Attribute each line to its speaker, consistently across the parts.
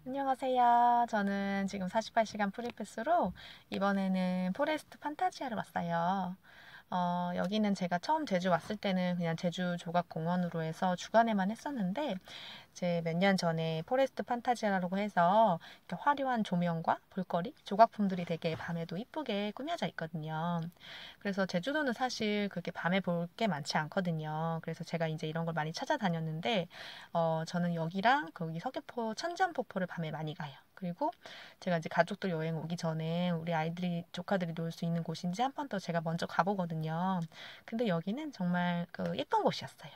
Speaker 1: 안녕하세요. 저는 지금 48시간 프리패스로 이번에는 포레스트 판타지아를 왔어요. 여기는 제가 처음 제주 왔을 때는 그냥 제주 조각공원으로 해서 주간에만 했었는데, 제 몇 년 전에 포레스트 판타지아라고 해서 이렇게 화려한 조명과 볼거리, 조각품들이 되게 밤에도 이쁘게 꾸며져 있거든요. 그래서 제주도는 사실 그렇게 밤에 볼 게 많지 않거든요. 그래서 제가 이제 이런 걸 많이 찾아다녔는데, 저는 여기랑 거기 서귀포 천전폭포를 밤에 많이 가요. 그리고 제가 이제 가족들 여행 오기 전에 우리 아이들이, 조카들이 놀 수 있는 곳인지 한 번 더 제가 먼저 가보거든요. 근데 여기는 정말 그 예쁜 곳이었어요.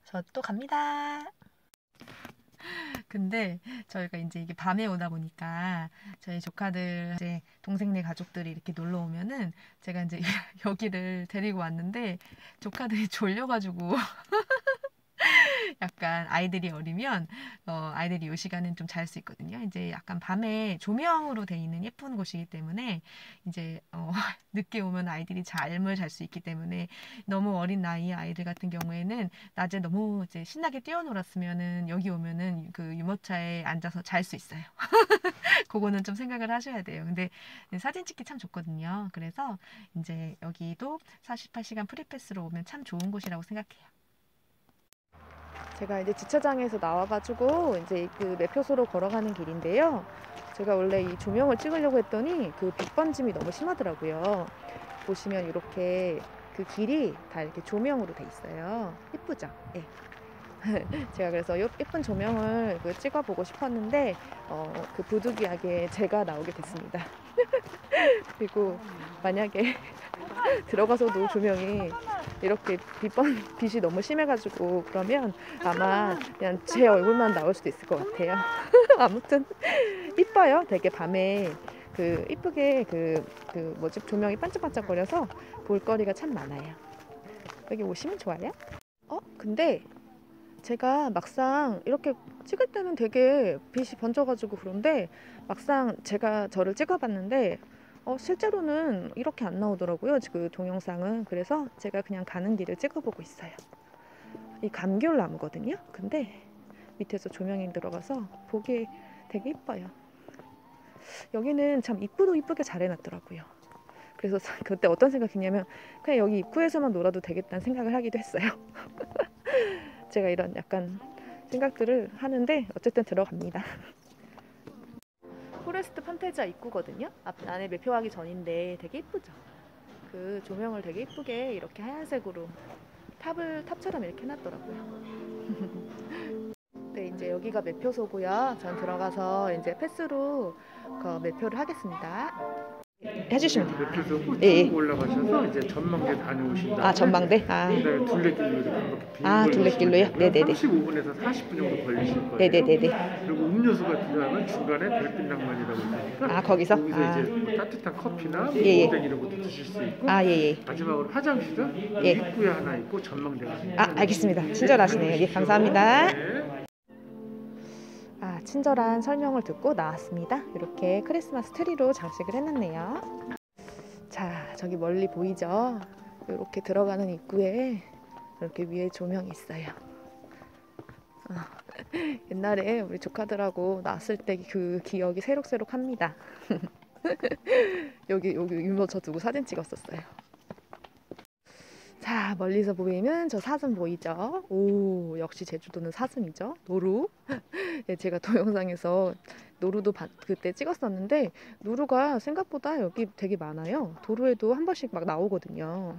Speaker 1: 저 또 갑니다. 근데 저희가 이제 이게 밤에 오다 보니까 저희 조카들 이제 동생네 가족들이 이렇게 놀러 오면은 제가 이제 여기를 데리고 왔는데 조카들이 졸려가지고 약간 아이들이 어리면 아이들이 이 시간은 좀 잘 수 있거든요. 이제 약간 밤에 조명으로 돼 있는 예쁜 곳이기 때문에 이제 늦게 오면 아이들이 잠을 잘 수 있기 때문에 너무 어린 나이의 아이들 같은 경우에는 낮에 너무 이제 신나게 뛰어놀았으면은 여기 오면은 그 유모차에 앉아서 잘 수 있어요. 그거는 좀 생각을 하셔야 돼요. 근데 사진 찍기 참 좋거든요. 그래서 이제 여기도 48시간 프리패스로 오면 참 좋은 곳이라고 생각해요. 제가 이제 주차장에서 나와가지고 이제 그 매표소로 걸어가는 길인데요. 제가 원래 이 조명을 찍으려고 했더니 그 빛 번짐이 너무 심하더라고요. 보시면 이렇게 그 길이 다 이렇게 조명으로 돼 있어요. 예쁘죠? 예. 제가 그래서 예쁜 조명을 찍어보고 싶었는데 그 부득이하게 제가 나오게 됐습니다. 그리고 만약에 들어가서도 조명이 이렇게 빛이 너무 심해가지고 그러면 아마 그냥 제 얼굴만 나올 수도 있을 것 같아요. 아무튼 이뻐요. 되게 밤에 이쁘게 뭐지 조명이 반짝반짝거려서 볼거리가 참 많아요. 여기 오시면 좋아요. 근데 제가 막상 이렇게 찍을 때는 되게 빛이 번져가지고 그런데 막상 제가 저를 찍어봤는데 실제로는 이렇게 안 나오더라고요. 그 동영상은. 그래서 제가 그냥 가는 길을 찍어보고 있어요. 이 감귤나무거든요. 근데 밑에서 조명이 들어가서 보기 되게 이뻐요. 여기는 참 입구도 이쁘게 잘 해놨더라고요. 그래서 그때 어떤 생각했냐면 그냥 여기 입구에서만 놀아도 되겠다는 생각을 하기도 했어요. 제가 이런 약간 생각들을 하는데 어쨌든 들어갑니다. 포레스트 판타지아 입구거든요. 안에 매표하기 전인데 되게 이쁘죠. 그 조명을 되게 이쁘게 이렇게 하얀색으로 탑처럼 이렇게 해놨더라고요. 네, 이제 여기가 매표소고요. 전 들어가서 이제 패스로 그 매표를 하겠습니다. 해주시면 돼요.
Speaker 2: 매표소
Speaker 1: 예,
Speaker 2: 쭉
Speaker 1: 예.
Speaker 2: 올라가셔서 이제 전망대 다녀오신 다음에
Speaker 1: 전망대?
Speaker 2: 그다음에 둘레길로 이렇게 한 바퀴 빙 돌리시면
Speaker 1: 둘레길로요?
Speaker 2: 되고요.
Speaker 1: 네네네.
Speaker 2: 35분에서 40분 정도 걸리실 거예요.
Speaker 1: 네네네네.
Speaker 2: 그리고 음료수가 필요하면 중간에 별빛 낭만이라고 있으니까
Speaker 1: 거기서?
Speaker 2: 거기서 이제 뭐 따뜻한 커피나
Speaker 1: 예, 예.
Speaker 2: 오뎅 이런 것도 드실 수 있고
Speaker 1: 예.
Speaker 2: 마지막으로 화장실은
Speaker 1: 예.
Speaker 2: 입구에 하나 있고 전망대가 하나 있고.
Speaker 1: 알겠습니다. 친절하시네요. 예, 감사합니다.
Speaker 2: 네.
Speaker 1: 친절한 설명을 듣고 나왔습니다. 이렇게 크리스마스 트리로 장식을 해놨네요. 자, 저기 멀리 보이죠? 이렇게 들어가는 입구에 이렇게 위에 조명이 있어요. 옛날에 우리 조카들하고 나왔을 때 그 기억이 새록새록합니다. 여기 유모차 두고 사진 찍었었어요. 자, 멀리서 보이는 저 사슴 보이죠? 오, 역시 제주도는 사슴이죠. 노루. 예, 제가 동영상에서 노루도 그때 찍었었는데 노루가 생각보다 여기 되게 많아요. 도로에도 한 번씩 막 나오거든요.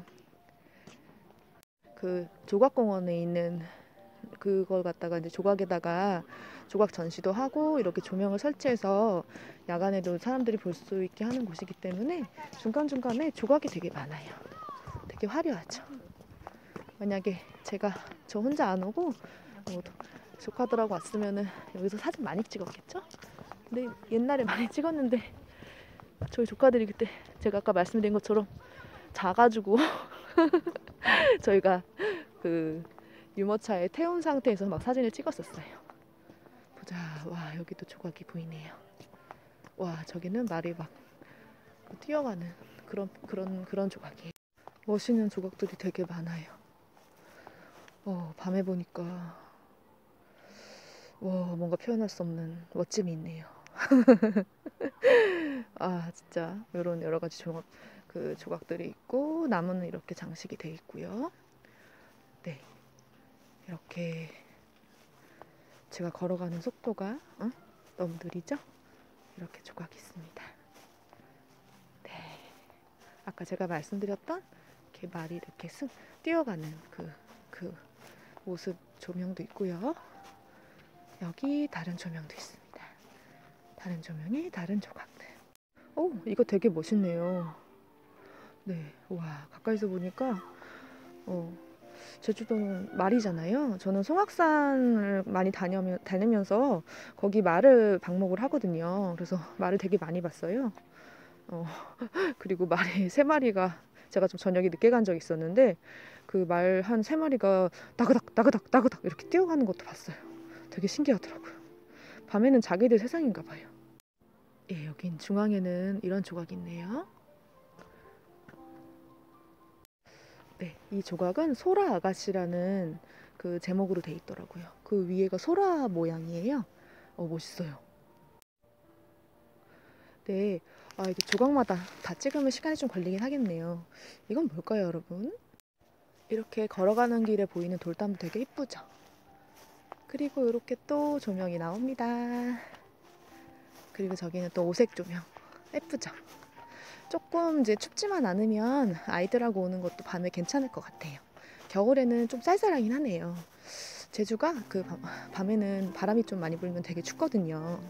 Speaker 1: 그 조각공원에 있는 그걸 갖다가 이제 조각에다가 조각 전시도 하고 이렇게 조명을 설치해서 야간에도 사람들이 볼 수 있게 하는 곳이기 때문에 중간중간에 조각이 되게 많아요. 되게 화려하죠. 만약에 저 혼자 안 오고 조카들하고 왔으면은 여기서 사진 많이 찍었겠죠? 근데 옛날에 많이 찍었는데 저희 조카들이 그때 제가 아까 말씀드린 것처럼 자가지고 저희가 그 유모차에 태운 상태에서 막 사진을 찍었었어요. 보자. 와, 여기도 조각이 보이네요. 와, 저기는 말이 막 뛰어가는 그런 조각이에요. 멋있는 조각들이 되게 많아요. 밤에 보니까 와, 뭔가 표현할 수 없는 멋짐이 있네요. 아, 진짜 이런 여러 가지 조각들이 있고 나무는 이렇게 장식이 돼 있고요. 네, 이렇게 제가 걸어가는 속도가 너무 느리죠? 이렇게 조각이 있습니다. 네, 아까 제가 말씀드렸던 이렇게 말이 이렇게 뛰어가는 그 모습 조명도 있고요. 여기 다른 조명도 있습니다. 다른 조명에 다른 조각들. 오, 이거 되게 멋있네요. 네, 와, 가까이서 보니까 제주도는 말이잖아요. 저는 송악산을 많이 다니면서 거기 말을 방목을 하거든요. 그래서 말을 되게 많이 봤어요. 그리고 말이 세 마리가 제가 좀 저녁에 늦게 간 적이 있었는데 그 말 한 세 마리가 다그닥 다그닥 다그닥 이렇게 뛰어가는 것도 봤어요. 되게 신기하더라고요. 밤에는 자기들 세상인가 봐요. 예, 여긴 중앙에는 이런 조각이 있네요. 네, 이 조각은 소라 아가씨라는 그 제목으로 돼 있더라고요. 그 위에가 소라 모양이에요. 멋있어요. 네, 이게 조각마다 다 찍으면 시간이 좀 걸리긴 하겠네요. 이건 뭘까요, 여러분? 이렇게 걸어가는 길에 보이는 돌담도 되게 이쁘죠? 그리고 이렇게 또 조명이 나옵니다. 그리고 저기는 또 오색 조명. 예쁘죠? 조금 이제 춥지만 않으면 아이들하고 오는 것도 밤에 괜찮을 것 같아요. 겨울에는 좀 쌀쌀하긴 하네요. 제주가 밤에는 바람이 좀 많이 불면 되게 춥거든요.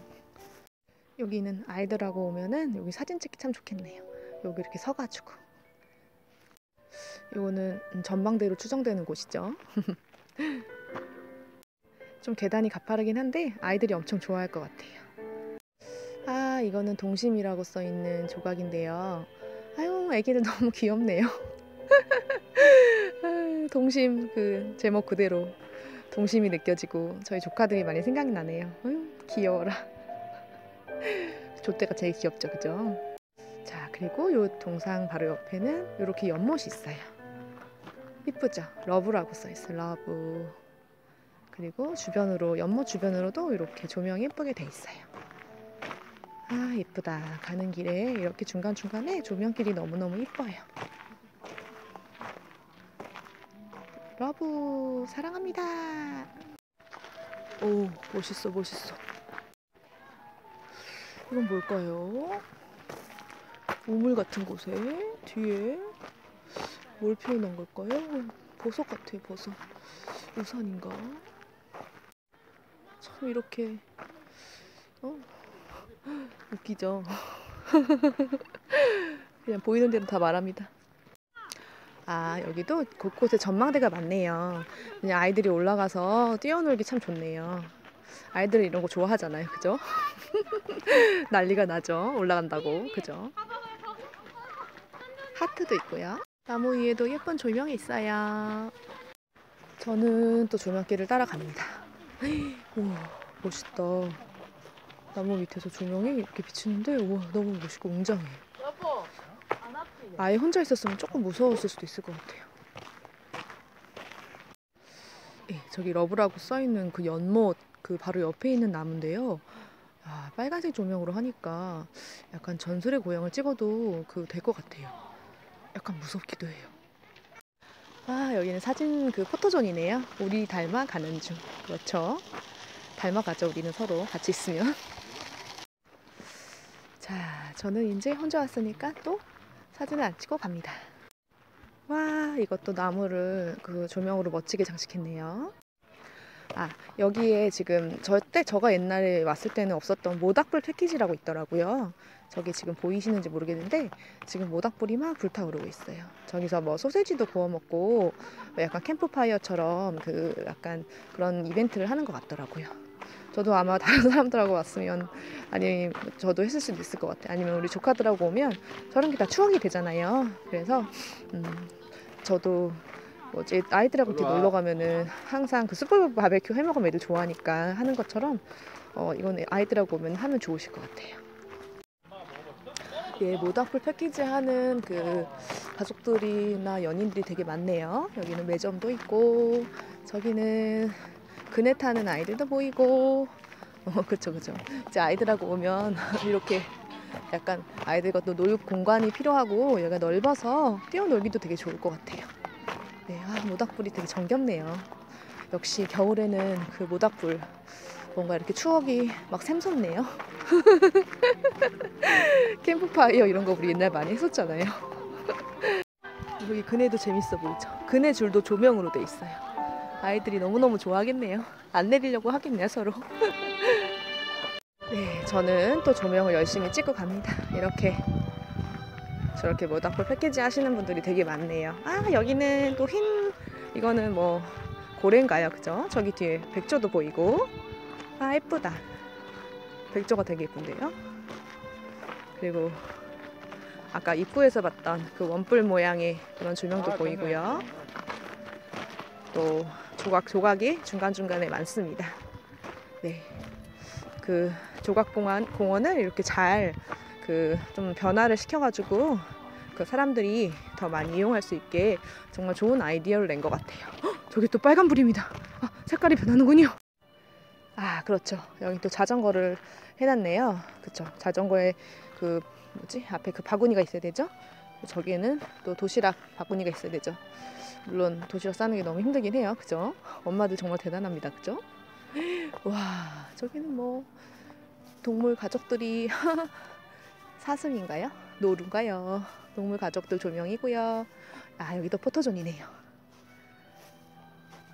Speaker 1: 여기는 아이들하고 오면은 여기 사진 찍기 참 좋겠네요. 여기 이렇게 서가지고. 이거는 전망대로 추정되는 곳이죠. 좀 계단이 가파르긴 한데 아이들이 엄청 좋아할 것 같아요. 아, 이거는 동심이라고 써있는 조각인데요. 아유, 애기들 너무 귀엽네요. 동심 그 제목 그대로 동심이 느껴지고 저희 조카들이 많이 생각이 나네요. 아유, 귀여워라. 조때가 제일 귀엽죠, 그죠? 자, 그리고 요 동상 바로 옆에는 이렇게 연못이 있어요. 이쁘죠? 러브라고 써있어요. 러브. 그리고 주변으로 연못 주변으로도 이렇게 조명이 예쁘게 돼 있어요. 아, 예쁘다. 가는 길에 이렇게 중간중간에 조명길이 너무너무 예뻐요. 러브 사랑합니다. 오, 멋있어 멋있어. 이건 뭘까요? 우물 같은 곳에 뒤에 뭘 표현한 걸까요? 버섯 같아요, 버섯. 우산인가? 참 이렇게 웃기죠. 그냥 보이는 대로 다 말합니다. 아, 여기도 곳곳에 전망대가 많네요. 그냥 아이들이 올라가서 뛰어놀기 참 좋네요. 아이들은 이런 거 좋아하잖아요, 그죠? 난리가 나죠, 올라간다고, 그죠? 하트도 있고요. 나무 위에도 예쁜 조명이 있어요. 저는 또 조명길을 따라갑니다. 우와, 멋있다. 나무 밑에서 조명이 이렇게 비치는데 우와, 너무 멋있고 웅장해. 아예 혼자 있었으면 조금 무서웠을 수도 있을 것 같아요. 네, 저기 러브라고 써있는 그 연못 그 바로 옆에 있는 나무인데요. 아, 빨간색 조명으로 하니까 약간 전설의 고향을 찍어도 될 것 같아요. 약간 무섭기도 해요. 아, 여기는 사진 포토존이네요. 우리 닮아 가는 중. 그렇죠. 닮아가죠, 우리는 서로 같이 있으면. 자, 저는 이제 혼자 왔으니까 또 사진을 안 찍고 갑니다. 와, 이것도 나무를 조명으로 멋지게 장식했네요. 아, 여기에 지금 저가 옛날에 왔을 때는 없었던 모닥불 패키지라고 있더라고요. 저기 지금 보이시는지 모르겠는데 지금 모닥불이 막 불타오르고 있어요. 저기서 뭐 소세지도 구워 먹고 약간 캠프파이어처럼 약간 그런 이벤트를 하는 것 같더라고요. 저도 아마 다른 사람들하고 왔으면 아니 저도 했을 수도 있을 것 같아요. 아니면 우리 조카들하고 오면 저런 게 다 추억이 되잖아요. 그래서 저도 뭐지 아이들하고 이렇게 놀러 가면은 항상 숯불 바베큐 해 먹으면 애들 좋아하니까 하는 것처럼 이건 아이들하고 오면 하면 좋으실 것 같아요. 예, 모닥불 패키지 하는 가족들이나 연인들이 되게 많네요. 여기는 매점도 있고 저기는 그네 타는 아이들도 보이고, 그쵸. 이제 아이들하고 오면 이렇게 약간 아이들과 또 놀 공간이 필요하고 여기가 넓어서 뛰어놀기도 되게 좋을 것 같아요. 네, 모닥불이 되게 정겹네요. 역시 겨울에는 그 모닥불 뭔가 이렇게 추억이 막 샘솟네요. 캠프파이어 이런 거 우리 옛날 많이 했었잖아요. 여기 그네도 재밌어 보이죠? 그네 줄도 조명으로 돼 있어요. 아이들이 너무너무 좋아하겠네요. 안 내리려고 하겠네요, 서로. 네, 저는 또 조명을 열심히 찍고 갑니다. 이렇게 저렇게 모닥불 패키지 하시는 분들이 되게 많네요. 여기는 또 이거는 뭐 고래인가요? 그죠? 저기 뒤에 백조도 보이고. 예쁘다. 백조가 되게 예쁜데요. 그리고 아까 입구에서 봤던 그 원뿔 모양의 그런 조명도 보이고요. 또 조각이 중간중간에 많습니다. 네. 그 조각공원을 이렇게 잘 좀 변화를 시켜가지고 그 사람들이 더 많이 이용할 수 있게 정말 좋은 아이디어를 낸 것 같아요. 저기 또 빨간불입니다. 색깔이 변하는군요. 그렇죠. 여기 또 자전거를 해놨네요. 그쵸. 자전거에 앞에 그 바구니가 있어야 되죠. 저기에는 또 도시락 바구니가 있어야 되죠. 물론 도시락 싸는 게 너무 힘들긴 해요. 그죠? 엄마들 정말 대단합니다. 그죠? 와, 저기는 뭐 동물 가족들이 사슴인가요? 노루인가요? 동물 가족들 조명이고요. 여기도 포토존이네요.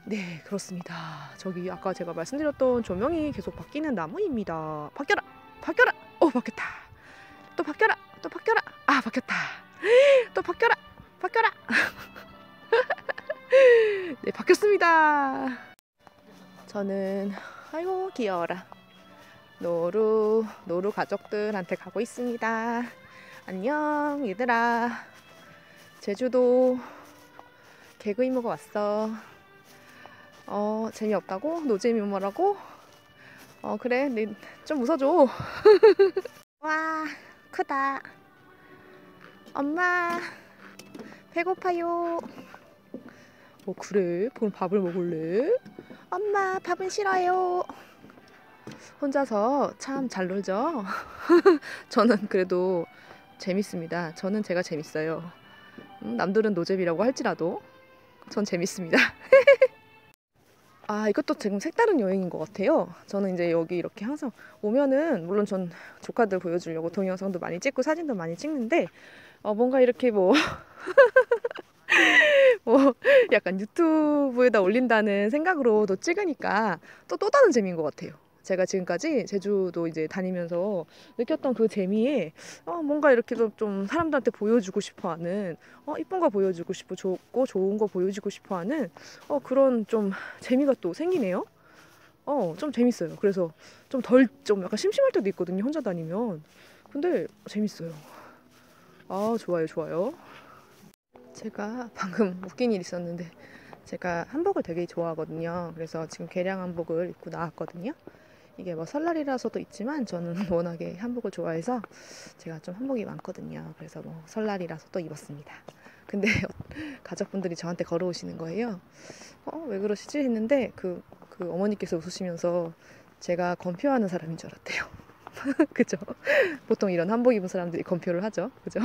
Speaker 1: 네, 그렇습니다. 저기 아까 제가 말씀드렸던 조명이 계속 바뀌는 나무입니다. 바뀌어라! 바뀌었다. 또 바뀌어라! 바뀌었다. 또 바뀌어라! 네, 바뀌었습니다. 저는 아이고 귀여워라. 노루 가족들한테 가고 있습니다. 안녕 얘들아. 제주도 개그 이모가 왔어. 재미없다고? 노잼이 뭐라고? 그래, 좀 웃어줘. 와, 크다. 엄마, 배고파요. 그래? 그럼 밥을 먹을래? 엄마, 밥은 싫어요. 혼자서 참 잘 놀죠? 저는 그래도 재밌습니다. 저는 제가 재밌어요. 남들은 노잼이라고 할지라도 전 재밌습니다. 이것도 지금 색다른 여행인 것 같아요. 저는 이제 여기 이렇게 항상 오면은, 물론 전 조카들 보여주려고 동영상도 많이 찍고 사진도 많이 찍는데, 뭔가 이렇게 뭐 약간 유튜브에다 올린다는 생각으로 또 찍으니까 또 다른 재미인 것 같아요. 제가 지금까지 제주도 이제 다니면서 느꼈던 그 재미에 뭔가 이렇게 좀 사람들한테 보여주고 싶어 하는, 이쁜 거 보여주고 싶고 좋은 거 보여주고 싶어 하는 그런 좀 재미가 또 생기네요. 좀 재밌어요. 그래서 좀 약간 심심할 때도 있거든요, 혼자 다니면. 근데 재밌어요. 좋아요. 제가 방금 웃긴 일이 있었는데, 제가 한복을 되게 좋아하거든요. 그래서 지금 개량 한복을 입고 나왔거든요. 이게 뭐 설날이라서도 있지만 저는 워낙에 한복을 좋아해서 제가 좀 한복이 많거든요. 그래서 뭐 설날이라서 또 입었습니다. 근데 가족분들이 저한테 걸어오시는 거예요. 왜 그러시지? 했는데 그 어머니께서 웃으시면서 제가 건표하는 사람인 줄 알았대요. 그죠? 보통 이런 한복 입은 사람들이 건표를 하죠. 그죠?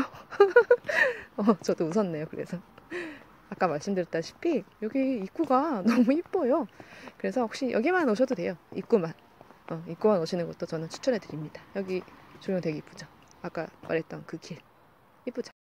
Speaker 1: 저도 웃었네요. 그래서 아까 말씀드렸다시피 여기 입구가 너무 이뻐요. 그래서 혹시 여기만 오셔도 돼요. 입구만 오시는 것도 저는 추천해 드립니다. 여기 조명 되게 이쁘죠? 아까 말했던 그 길 이쁘죠?